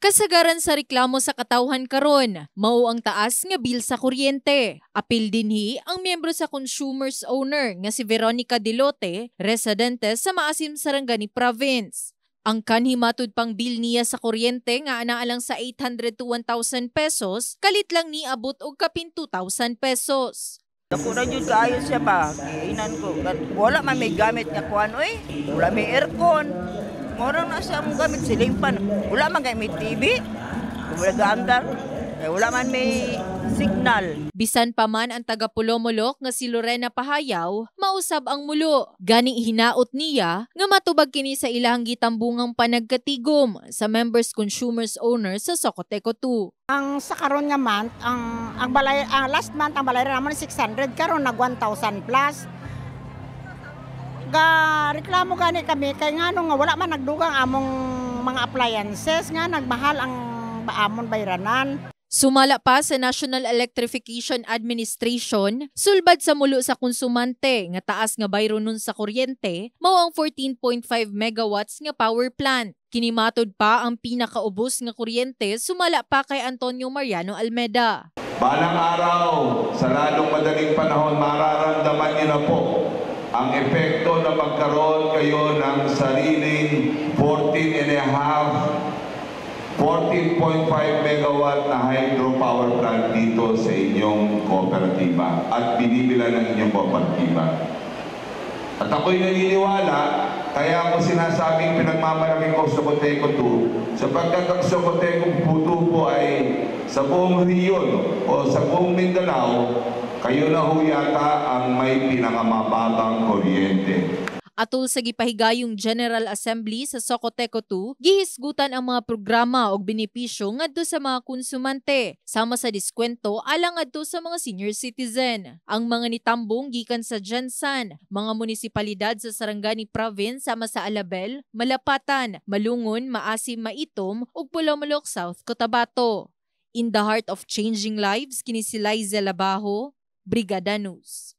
Kasagaran sa reklamo sa katawhan karon, mao ang taas nga bil sa kuryente. Apil dinhi ang miyembro sa consumers owner nga si Veronica Dilote, residente sa Maasim Sarangani Province. Ang kanhi matud pang bil niya sa kuryente nga anaalang sa 800 to 1,000 pesos, kalit lang ni abot og kapin 2,000 pesos. Ako na yun kaayo siya ba? Inan ko. Wala man may gamit nga kuhan, oy. Wala may aircon. Moro na siya mong gamit silingpan. Wala man kay may TV. Wala gaandar. Wala man may signal. Bisan pa man ang taga Pulomolok nga si Lorena Pahayaw, mausab ang mulo. Gani hinaot niya nga matubag kini sa ilahang gitambungang panagkatigom sa members consumers owner sa Socoteco 2. Ang sa karon nga month, ang balay last month ang balayran namon 600 karon nag 1,000 plus. Ga reklamo gani kami kay ngano nga wala man nagdugang among mga appliances nga nagmahal ang amon bayranan. Sumala pa sa National Electrification Administration, sulbad sa mulo sa konsumante nga taas nga bayro nun sa kuryente, mao ang 14.5 megawatts nga power plant. Kinimatod pa ang pinakaubos nga kuryente sumala pa kay Antonio Mariano Almeda. Balang araw, sa lalong madaling panahon, mararamdaman niyo na po ang epekto na magkaroon kayo ng sariling 14.5 megawatt na hydropower plant dito sa inyong kooperatiba at binibilan ng inyong kooperatiba. At ako'y naniniwala, kaya ako sinasabing pinagmamalaki ko sa Socoteco 2, sapagkat ang Socoteco 2 po ay sa buong riyon o sa buong Mindanao, kayo na ho yata ang may pinakamababang kuryente. Atol sa gipahigayong General Assembly sa Socoteco 2, gihisgutan ang mga programa o benepisyo ngadto sa mga konsumante, sama sa diskwento alang ngadto sa mga senior citizen. Ang mga nitambong gikan sa Jansan, mga munisipalidad sa Sarangani Province sama sa Alabel, Malapatan, Malungon, Maasim, Maitom ug Pulomolok, South Cotabato. In the heart of changing lives, kini si Liza Labajo, Brigada News.